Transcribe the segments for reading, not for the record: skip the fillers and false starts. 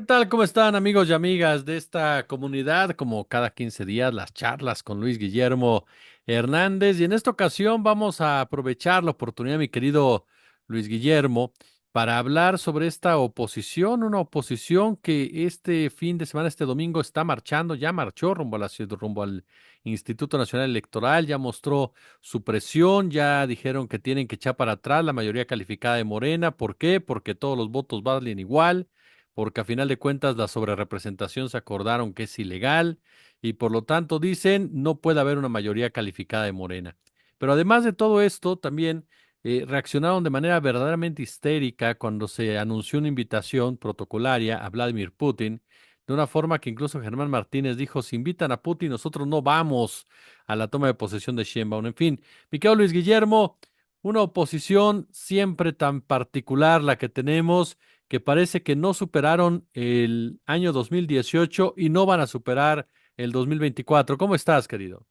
tal? ¿Cómo están amigos y amigas de esta comunidad? Como cada 15 días, las charlas con Luis Guillermo Hernández. Y en esta ocasión vamos a aprovechar la oportunidad, mi querido Luis Guillermo, para hablar sobre esta oposición, una oposición que este fin de semana, este domingo, está marchando, ya marchó rumbo a la ciudad, rumbo al Instituto Nacional Electoral, ya mostró su presión, ya dijeron que tienen que echar para atrás la mayoría calificada de Morena. ¿Por qué? Porque todos los votos valen igual, porque a final de cuentas la sobrerepresentación se acordaron que es ilegal y por lo tanto dicen no puede haber una mayoría calificada de Morena. Pero además de todo esto, también reaccionaron de manera verdaderamente histérica cuando se anunció una invitación protocolaria a Vladimir Putin, de una forma que incluso Germán Martínez dijo, si invitan a Putin, nosotros no vamos a la toma de posesión de Sheinbaum. En fin, mi querido Luis Guillermo, una oposición siempre tan particular la que tenemos, que parece que no superaron el año 2018 y no van a superar el 2024. ¿Cómo estás, querido?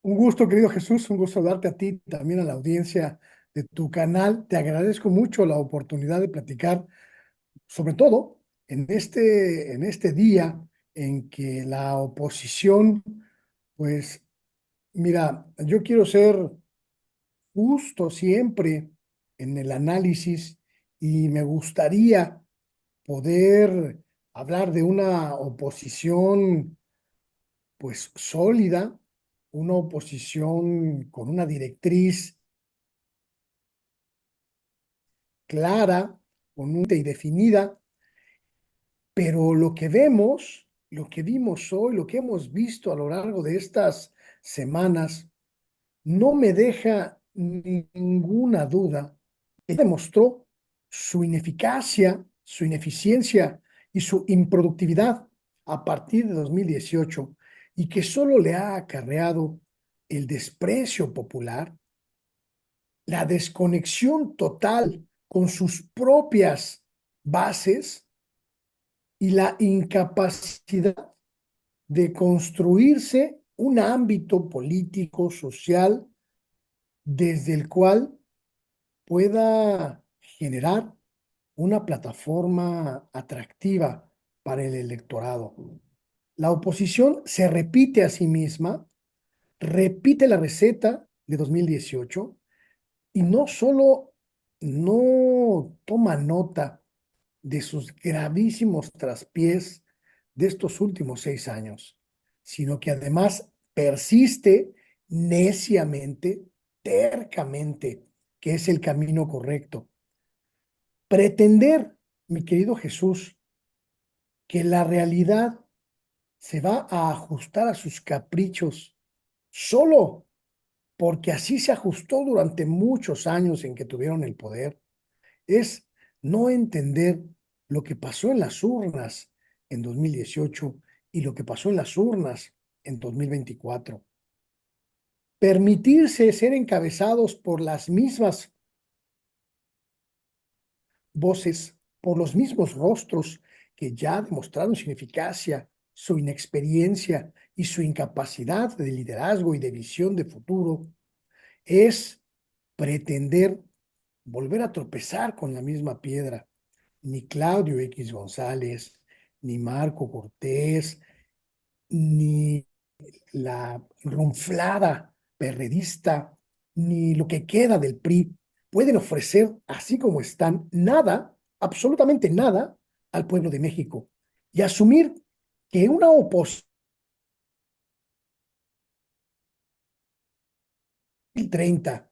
Un gusto, querido Jesús, un gusto darte a ti, también a la audiencia de tu canal. Te agradezco mucho la oportunidad de platicar, sobre todo en este día en que la oposición, pues mira, yo quiero ser justo siempre en el análisis y me gustaría poder hablar de una oposición pues sólida, una oposición con una directriz clara, con una y definida, pero lo que vemos, lo que vimos hoy, lo que hemos visto a lo largo de estas semanas, no me deja ninguna duda que demostró su ineficacia, su ineficiencia y su improductividad a partir de 2018 y que solo le ha acarreado el desprecio popular, la desconexión total con sus propias bases y la incapacidad de construirse un ámbito político, social, desde el cual pueda generar una plataforma atractiva para el electorado. La oposición se repite a sí misma, repite la receta de 2018 y no solo no toma nota de sus gravísimos traspiés de estos últimos 6 años, sino que además persiste neciamente, tercamente, que es el camino correcto. Pretender, mi querido Jesús, que la realidad se va a ajustar a sus caprichos solo porque así se ajustó durante muchos años en que tuvieron el poder, es no entender lo que pasó en las urnas en 2018 y lo que pasó en las urnas en 2024. Permitirse ser encabezados por las mismas voces, por los mismos rostros que ya demostraron su ineficacia, su inexperiencia y su incapacidad de liderazgo y de visión de futuro, es pretender volver a tropezar con la misma piedra. Ni Claudio X González, ni Marco Cortés, ni la ronflada perredista, ni lo que queda del PRI pueden ofrecer, así como están, nada, absolutamente nada, al pueblo de México. Y asumir que una oposición 30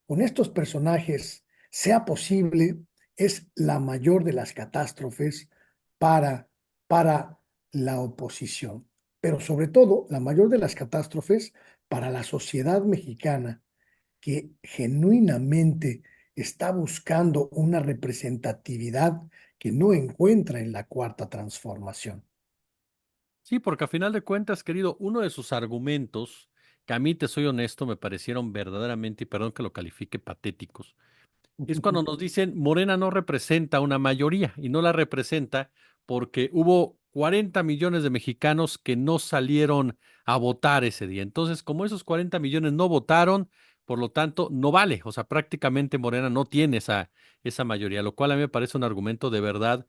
con estos personajes sea posible es la mayor de las catástrofes para, para la oposición, pero sobre todo la mayor de las catástrofes para la sociedad mexicana que genuinamente está buscando una representatividad que no encuentra en la cuarta transformación. Sí, porque a final de cuentas, querido, uno de sus argumentos, que a mí te soy honesto, me parecieron verdaderamente, y perdón que lo califique, patéticos, es cuando nos dicen Morena no representa una mayoría y no la representa porque hubo 40 millones de mexicanos que no salieron a votar ese día. Entonces, como esos 40 millones no votaron, por lo tanto, no vale. O sea, prácticamente Morena no tiene esa mayoría, lo cual a mí me parece un argumento de verdad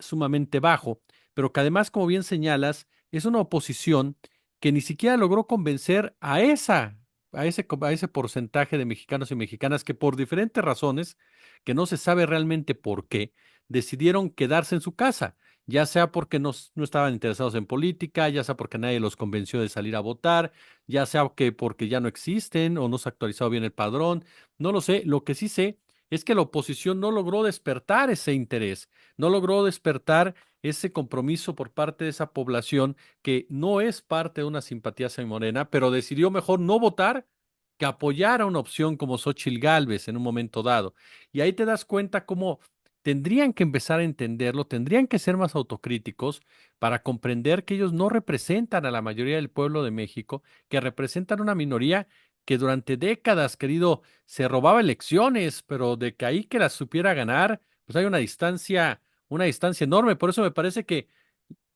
sumamente bajo, pero que además, como bien señalas, es una oposición que ni siquiera logró convencer a ese porcentaje de mexicanos y mexicanas que por diferentes razones, que no se sabe realmente por qué, decidieron quedarse en su casa, ya sea porque no estaban interesados en política, ya sea porque nadie los convenció de salir a votar, ya sea que porque ya no existen o no se ha actualizado bien el padrón, no lo sé. Lo que sí sé es que la oposición no logró despertar ese interés, no logró despertar ese compromiso por parte de esa población que no es parte de una simpatía hacia Morena, pero decidió mejor no votar que apoyar a una opción como Xóchitl Gálvez en un momento dado. Y ahí te das cuenta cómo tendrían que empezar a entenderlo, tendrían que ser más autocríticos para comprender que ellos no representan a la mayoría del pueblo de México, que representan una minoría que durante décadas, querido, se robaba elecciones, pero de que ahí que las supiera ganar, pues hay una distancia enorme. Por eso me parece que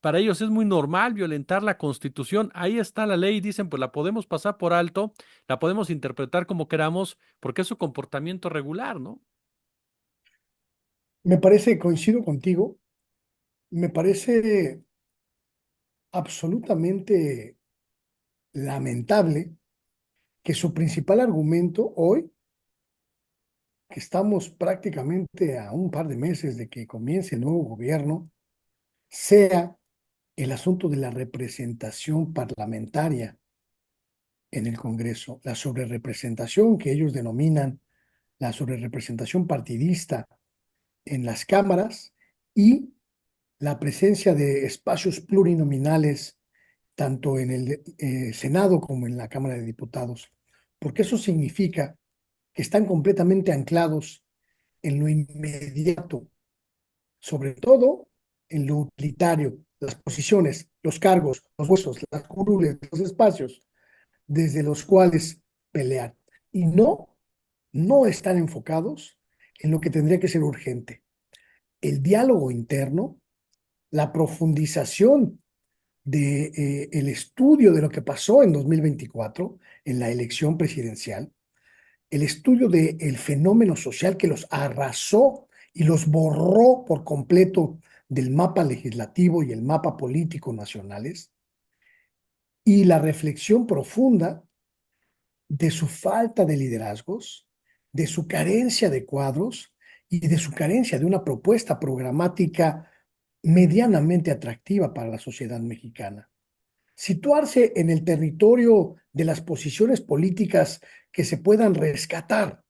para ellos es muy normal violentar la Constitución. Ahí está la ley, dicen, pues la podemos pasar por alto, la podemos interpretar como queramos, porque es su comportamiento regular, ¿no? Me parece, coincido contigo, me parece absolutamente lamentable que su principal argumento hoy, que estamos prácticamente a un par de meses de que comience el nuevo gobierno, sea el asunto de la representación parlamentaria en el Congreso, la sobrerepresentación que ellos denominan la sobrerepresentación partidista en las cámaras y la presencia de espacios plurinominales tanto en el Senado como en la Cámara de Diputados, porque eso significa que están completamente anclados en lo inmediato, sobre todo en lo utilitario, las posiciones, los cargos, los puestos, las curules, los espacios desde los cuales pelear. Y no están enfocados en lo que tendría que ser urgente. El diálogo interno, la profundización de, el estudio de lo que pasó en 2024 en la elección presidencial, el estudio del fenómeno social que los arrasó y los borró por completo del mapa legislativo y el mapa político nacionales, y la reflexión profunda de su falta de liderazgos, de su carencia de cuadros y de su carencia de una propuesta programática medianamente atractiva para la sociedad mexicana. Situarse en el territorio de las posiciones políticas que se puedan rescatar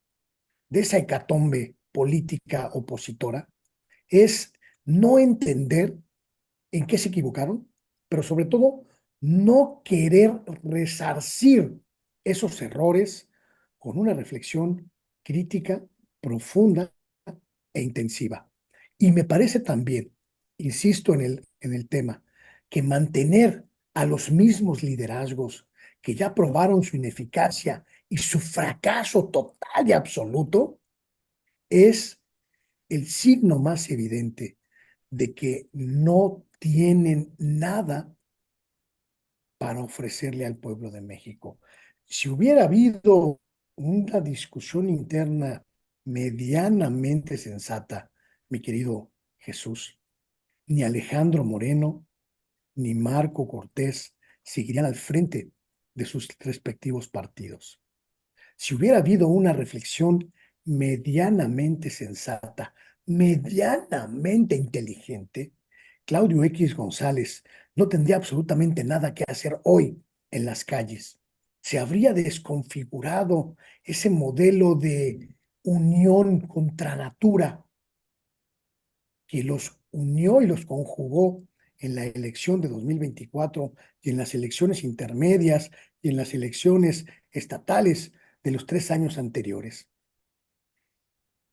de esa hecatombe política opositora es no entender en qué se equivocaron, pero sobre todo no querer resarcir esos errores con una reflexión crítica, profunda e intensiva. Y me parece también, insisto en el tema, que mantener a los mismos liderazgos que ya probaron su ineficacia y su fracaso total y absoluto es el signo más evidente de que no tienen nada para ofrecerle al pueblo de México. Si hubiera habido una discusión interna medianamente sensata, mi querido Jesús, ni Alejandro Moreno ni Marco Cortés seguirían al frente de sus respectivos partidos. Si hubiera habido una reflexión medianamente sensata, medianamente inteligente, Claudio X González no tendría absolutamente nada que hacer hoy en las calles. Se habría desconfigurado ese modelo de unión contra natura que los unió y los conjugó en la elección de 2024 y en las elecciones intermedias y en las elecciones estatales de los 3 años anteriores,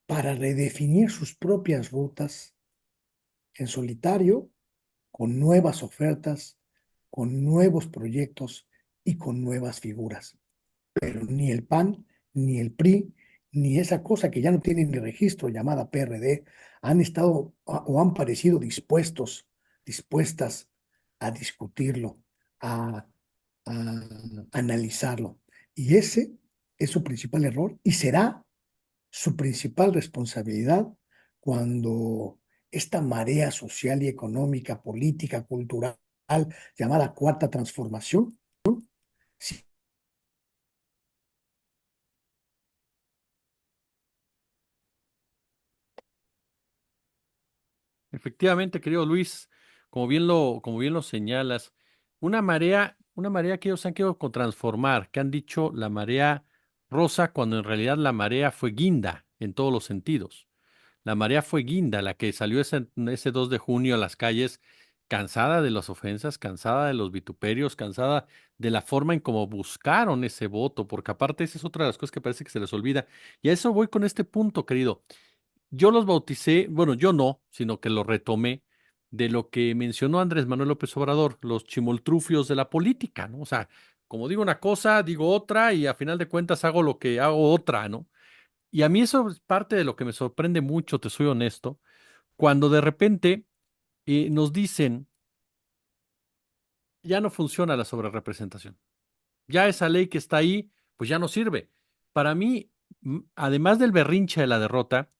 para redefinir sus propias rutas en solitario, con nuevas ofertas, con nuevos proyectos y con nuevas figuras. Pero ni el PAN, ni el PRI, ni esa cosa que ya no tiene ni registro llamada PRD, han estado o han parecido dispuestas a discutirlo, a analizarlo. Y ese es su principal error y será su principal responsabilidad cuando esta marea social y económica, política, cultural, llamada Cuarta Transformación, sí. Efectivamente, querido Luis, como bien lo señalas, una marea que ellos han querido transformar, que han dicho la marea rosa, cuando en realidad la marea fue guinda en todos los sentidos. La marea fue guinda, la que salió ese 2 de junio a las calles, cansada de las ofensas, cansada de los vituperios, cansada de la forma en cómo buscaron ese voto, porque aparte esa es otra de las cosas que parece que se les olvida. Y a eso voy con este punto, querido. Yo los bauticé, bueno, yo no, sino que lo retomé de lo que mencionó Andrés Manuel López Obrador, los chimoltrufios de la política, ¿no? O sea, como digo una cosa, digo otra y a final de cuentas hago lo que hago otra, ¿no? Y a mí eso es parte de lo que me sorprende mucho, te soy honesto, cuando de repente nos dicen, ya no funciona la sobrerepresentación, ya esa ley que está ahí, pues ya no sirve. Para mí, además del berrinche de la derrota,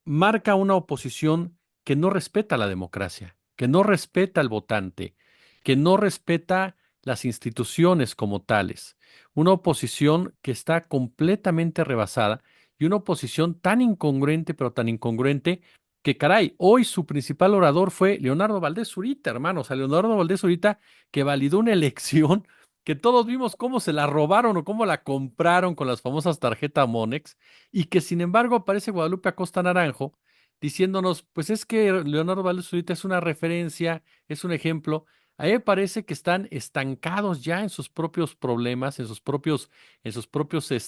marca una oposición que no respeta la democracia, que no respeta al votante, que no respeta las instituciones como tales. Una oposición que está completamente rebasada y una oposición tan incongruente, pero tan incongruente que caray, hoy su principal orador fue Leonardo Valdés Zurita, hermanos, a Leonardo Valdés Zurita que validó una elección que todos vimos cómo se la robaron o cómo la compraron con las famosas tarjetas Monex y que sin embargo aparece Guadalupe Acosta Naranjo diciéndonos, pues es que Leonardo Valdés Zurita es una referencia, es un ejemplo. A mí me parece que están estancados ya en sus propios problemas, en sus propios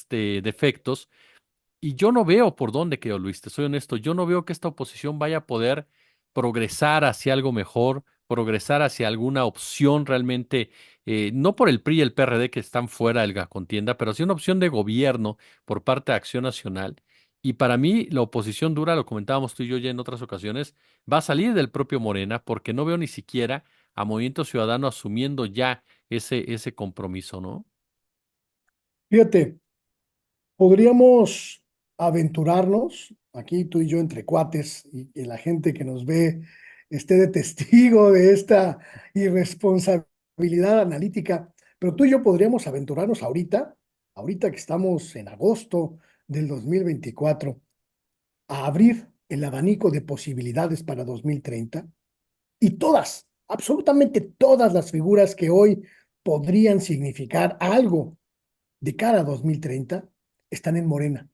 defectos, y yo no veo por dónde, querido Luis, te soy honesto, yo no veo que esta oposición vaya a poder progresar hacia algo mejor, progresar hacia alguna opción realmente, no por el PRI y el PRD que están fuera de la contienda, pero sí una opción de gobierno por parte de Acción Nacional. Y para mí la oposición dura, lo comentábamos tú y yo ya en otras ocasiones, va a salir del propio Morena porque no veo ni siquiera a Movimiento Ciudadano asumiendo ya ese compromiso, ¿no? Fíjate, podríamos aventurarnos, aquí tú y yo entre cuates, y que la gente que nos ve esté de testigo de esta irresponsabilidad analítica, pero tú y yo podríamos aventurarnos ahorita que estamos en agosto del 2024, a abrir el abanico de posibilidades para 2030 y todas, absolutamente todas las figuras que hoy podrían significar algo de cara a 2030 están en Morena,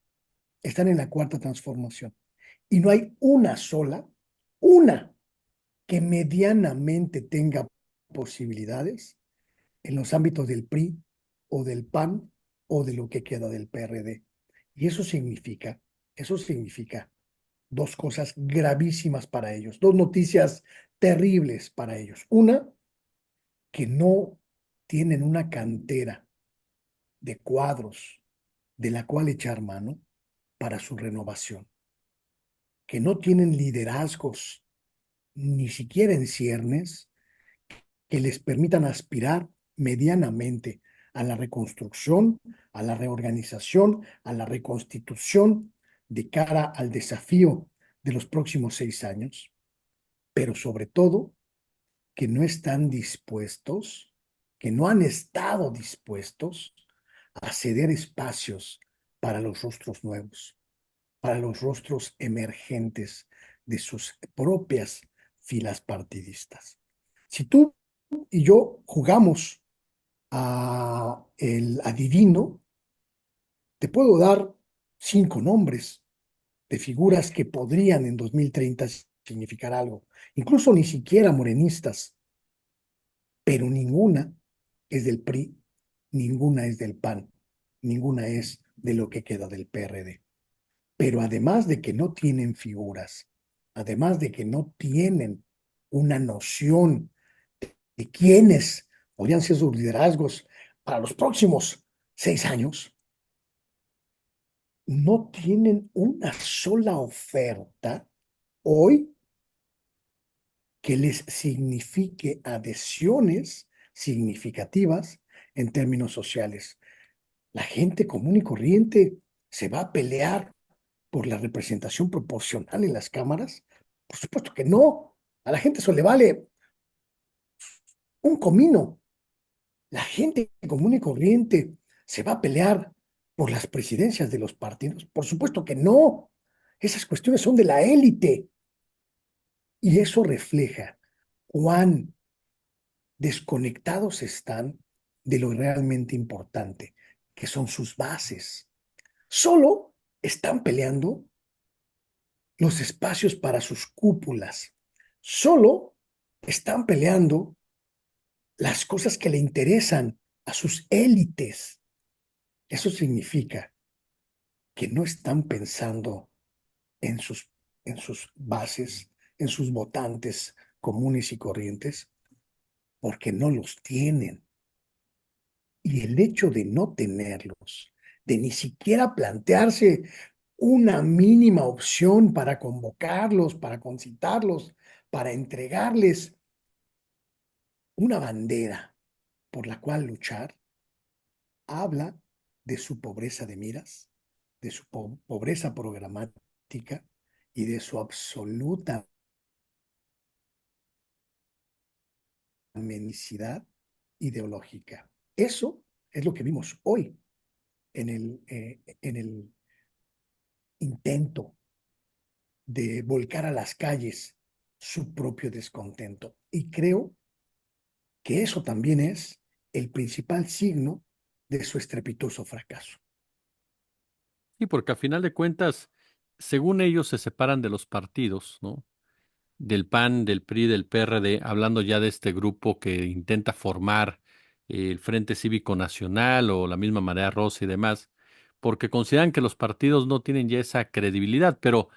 están en la Cuarta Transformación. Y no hay una que medianamente tenga posibilidades en los ámbitos del PRI o del PAN o de lo que queda del PRD. Y eso significa dos cosas gravísimas para ellos, dos noticias terribles para ellos. Una, que no tienen una cantera de cuadros de la cual echar mano para su renovación, que no tienen liderazgos ni siquiera en ciernes que les permitan aspirar medianamente a la reconstrucción, a la reorganización, a la reconstitución de cara al desafío de los próximos 6 años, pero sobre todo que no están dispuestos, que no han estado dispuestos a ceder espacios para los rostros nuevos, para los rostros emergentes de sus propias filas partidistas. Si tú y yo jugamos a el adivino, te puedo dar 5 nombres de figuras que podrían en 2030 significar algo, incluso ni siquiera morenistas, pero ninguna es del PRI, ninguna es del PAN, ninguna es de lo que queda del PRD. Pero además de que no tienen figuras, además de que no tienen una noción de quiénes podrían ser sus liderazgos para los próximos 6 años, no tienen una sola oferta hoy que les signifique adhesiones significativas en términos sociales. La gente común y corriente se va a pelear por la representación proporcional en las cámaras. Por supuesto que no. A la gente eso le vale un comino. La gente común y corriente se va a pelear por las presidencias de los partidos. Por supuesto que no. Esas cuestiones son de la élite. Y eso refleja cuán desconectados están de lo realmente importante, que son sus bases. Solo están peleando los espacios para sus cúpulas. Solo están peleando las cosas que le interesan a sus élites. Eso significa que no están pensando en en sus bases, en sus votantes comunes y corrientes, porque no los tienen. Y el hecho de no tenerlos, de ni siquiera plantearse una mínima opción para convocarlos, para concitarlos, para entregarles una bandera por la cual luchar, habla de su pobreza de miras, de su pobreza programática y de su absoluta mendicidad ideológica. Eso es lo que vimos hoy en el intento de volcar a las calles su propio descontento. Y creo que eso también es el principal signo de su estrepitoso fracaso. Sí, porque a final de cuentas, según ellos se separan de los partidos, ¿no? Del PAN, del PRI, del PRD, hablando ya de este grupo que intenta formar el Frente Cívico Nacional o la misma Marea Rosa y demás, porque consideran que los partidos no tienen ya esa credibilidad, pero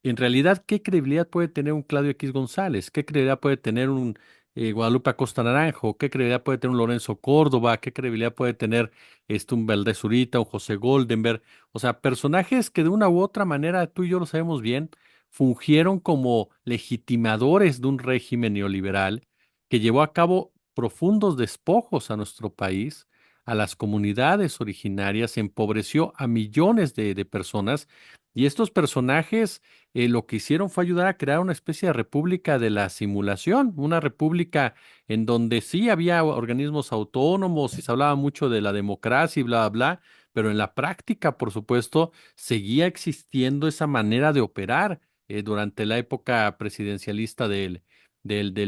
en realidad, ¿qué credibilidad puede tener un Claudio X González? ¿Qué credibilidad puede tener un Guadalupe Acosta Naranjo? ¿Qué credibilidad puede tener un Lorenzo Córdoba? ¿Qué credibilidad puede tener un Valdés Zurita, un José Goldenberg? O sea, personajes que de una u otra manera, tú y yo lo sabemos bien, fungieron como legitimadores de un régimen neoliberal que llevó a cabo profundos despojos a nuestro país, a las comunidades originarias, empobreció a millones de personas. Y estos personajes lo que hicieron fue ayudar a crear una especie de república de la simulación, una república en donde sí había organismos autónomos y se hablaba mucho de la democracia y bla, bla, bla, pero en la práctica, por supuesto, seguía existiendo esa manera de operar durante la época presidencialista del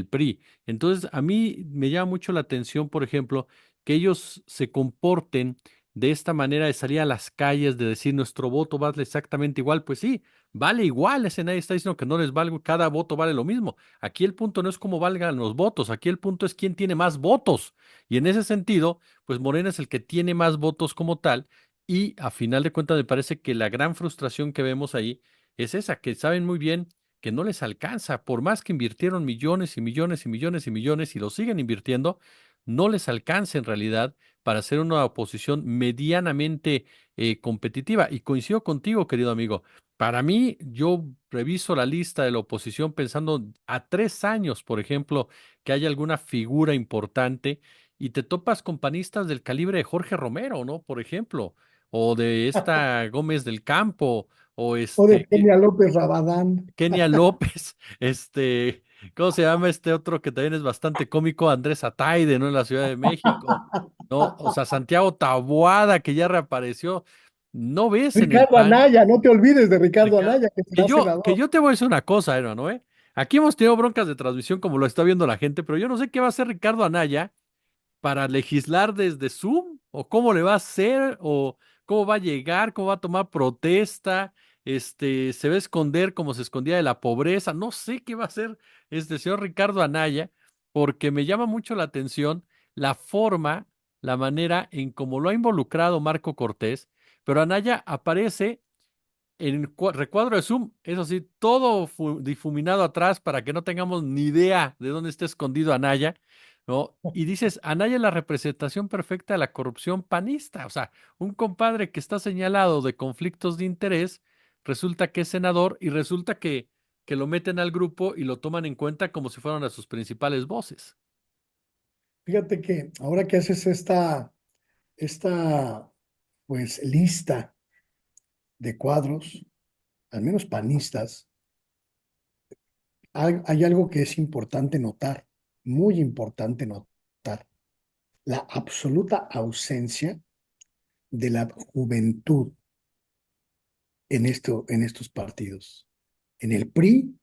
PRI. Entonces, a mí me llama mucho la atención, por ejemplo, que ellos se comporten de esta manera de salir a las calles, de decir nuestro voto vale exactamente igual. Pues sí, vale igual, ese nadie está diciendo que no les valga, cada voto vale lo mismo. Aquí el punto no es cómo valgan los votos, aquí el punto es quién tiene más votos. Y en ese sentido, pues Morena es el que tiene más votos como tal. Y a final de cuentas me parece que la gran frustración que vemos ahí es esa, que saben muy bien que no les alcanza, por más que invirtieron millones y millones y millones y millones y lo siguen invirtiendo, no les alcanza en realidad para hacer una oposición medianamente competitiva. Y coincido contigo, querido amigo. Para mí, yo reviso la lista de la oposición pensando a 3 años, por ejemplo, que haya alguna figura importante y te topas con panistas del calibre de Jorge Romero, ¿no? Por ejemplo, o de esta Gómez del Campo, o O de que Kenia López Rabadán. Kenia López, ¿cómo se llama este otro que también es bastante cómico? Andrés Ataide, ¿no? En la Ciudad de México, ¿no? O sea, Santiago Taboada, que ya reapareció. ¿No ves en el Ricardo PAN? Anaya, no te olvides de Ricardo Ricardo, Anaya, que que será yo, que senador. yo te voy a decir una cosa, hermano, ¿eh? Aquí hemos tenido broncas de transmisión como lo está viendo la gente, pero yo no sé qué va a hacer Ricardo Anaya para legislar desde Zoom o cómo le va a hacer o cómo va a llegar, cómo va a tomar protesta, se va a esconder como se escondía de la pobreza, no sé qué va a hacer este señor Ricardo Anaya, porque me llama mucho la atención la forma, la manera en cómo lo ha involucrado Marco Cortés, pero Anaya aparece en recuadro de Zoom, eso sí, todo difuminado atrás para que no tengamos ni idea de dónde está escondido Anaya, ¿no? Y dices, Anaya es la representación perfecta de la corrupción panista, o sea, un compadre que está señalado de conflictos de interés, resulta que es senador y resulta que lo meten al grupo y lo toman en cuenta como si fueran a sus principales voces. Fíjate que ahora que haces esta pues lista de cuadros, al menos panistas, hay algo que es importante notar, muy importante notar, la absoluta ausencia de la juventud en estos partidos. En el PRI,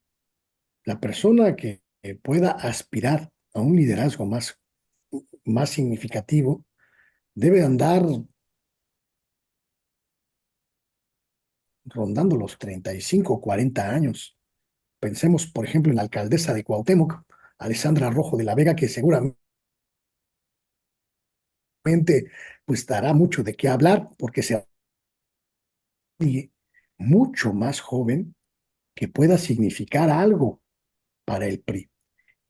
la persona que pueda aspirar a un liderazgo más significativo debe andar rondando los 35 o 40 años. Pensemos, por ejemplo, en la alcaldesa de Cuauhtémoc, Alessandra Rojo de la Vega, que seguramente pues dará mucho de qué hablar porque será alguien mucho más joven que pueda significar algo para el PRI.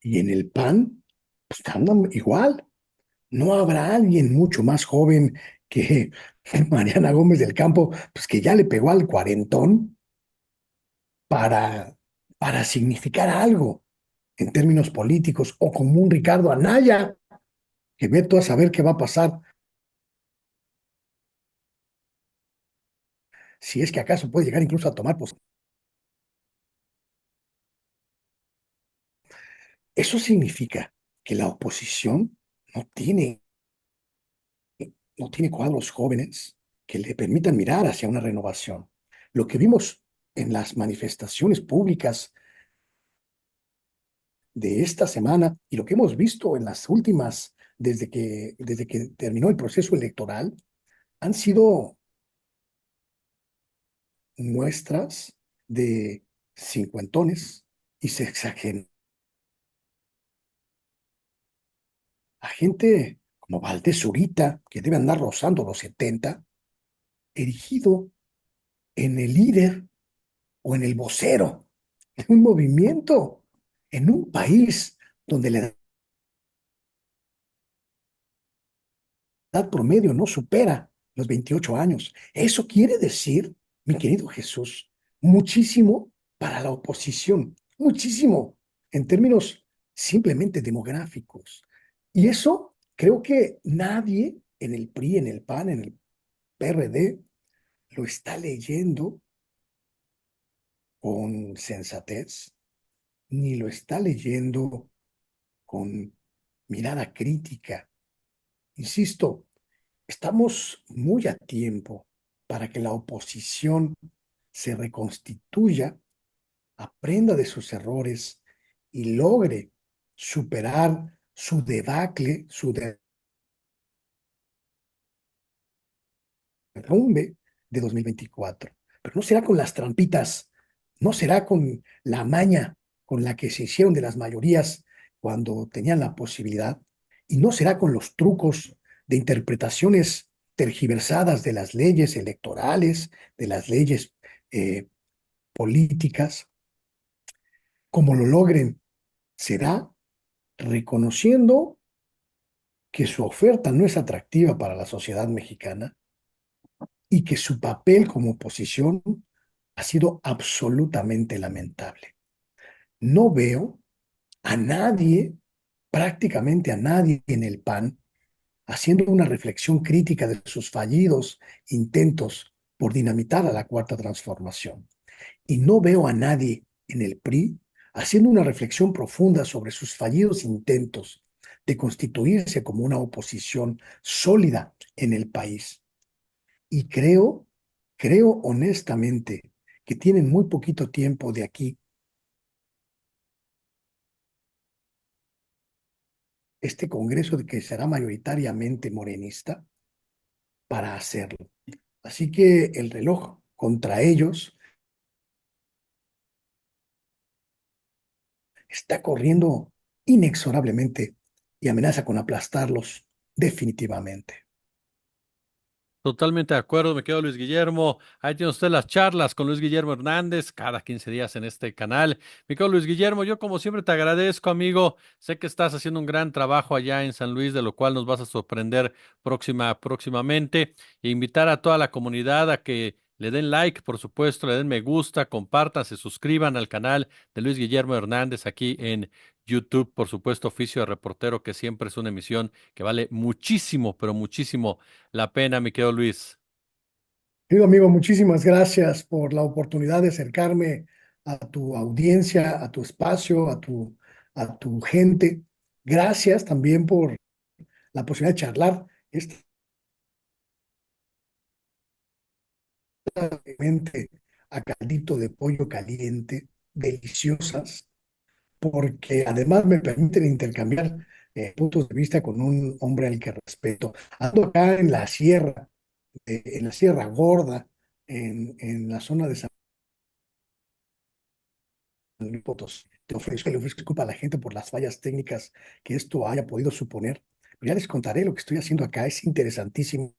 Y en el PAN, pues andan igual. No habrá alguien mucho más joven que Mariana Gómez del Campo, pues que ya le pegó al cuarentón para, para significar algo en términos políticos, o como un Ricardo Anaya, que ve tú a saber qué va a pasar, si es que acaso puede llegar incluso a tomar posición. Eso significa que la oposición no tiene, no tiene cuadros jóvenes que le permitan mirar hacia una renovación. Lo que vimos en las manifestaciones públicas de esta semana y lo que hemos visto en las últimas, desde que terminó el proceso electoral, han sido muestras de cincuentones y sexagenas, a gente como Valdés Zurita, que debe andar rozando los 70, erigido en el líder o en el vocero de un movimiento en un país donde la edad promedio no supera los 28 años. Eso quiere decir, mi querido Jesús, muchísimo para la oposición, muchísimo en términos simplemente demográficos. Y eso creo que nadie en el PRI, en el PAN, en el PRD lo está leyendo con sensatez, ni lo está leyendo con mirada crítica. Insisto, estamos muy a tiempo para que la oposición se reconstituya, aprenda de sus errores y logre superar su debacle, su derrumbe de 2024. Pero no será con las trampitas, no será con la maña con la que se hicieron de las mayorías cuando tenían la posibilidad, y no será con los trucos de interpretaciones tergiversadas de las leyes electorales, de las leyes eh, políticas. Como lo logren, será reconociendo que su oferta no es atractiva para la sociedad mexicana y que su papel como oposición ha sido absolutamente lamentable. No veo a nadie, prácticamente a nadie en el PAN, haciendo una reflexión crítica de sus fallidos intentos por dinamitar a la Cuarta Transformación. Y no veo a nadie en el PRI haciendo una reflexión profunda sobre sus fallidos intentos de constituirse como una oposición sólida en el país. Y creo honestamente que tienen muy poquito tiempo de aquí, este Congreso de que será mayoritariamente morenista, para hacerlo. Así que el reloj contra ellos está corriendo inexorablemente y amenaza con aplastarlos definitivamente. Totalmente de acuerdo, me quedo Luis Guillermo. Ahí tiene usted las charlas con Luis Guillermo Hernández cada 15 días en este canal. Me quedo Luis Guillermo, yo como siempre te agradezco, amigo. Sé que estás haciendo un gran trabajo allá en San Luis, de lo cual nos vas a sorprender próximamente. E invitar a toda la comunidad a que le den like, por supuesto, le den me gusta, compartan, se suscriban al canal de Luis Guillermo Hernández aquí en YouTube, por supuesto, Oficio de Reportero, que siempre es una emisión que vale muchísimo, pero muchísimo la pena, mi querido Luis. Querido amigo, muchísimas gracias por la oportunidad de acercarme a tu audiencia, a tu espacio, a tu gente. Gracias también por la posibilidad de charlar esta mente a caldito de pollo caliente, deliciosas, porque además me permiten intercambiar puntos de vista con un hombre al que respeto. Ando acá en la Sierra Gorda, en la zona de San Luis Potosí. Le ofrezco disculpa a la gente por las fallas técnicas que esto haya podido suponer. Pero ya les contaré lo que estoy haciendo acá, es interesantísimo.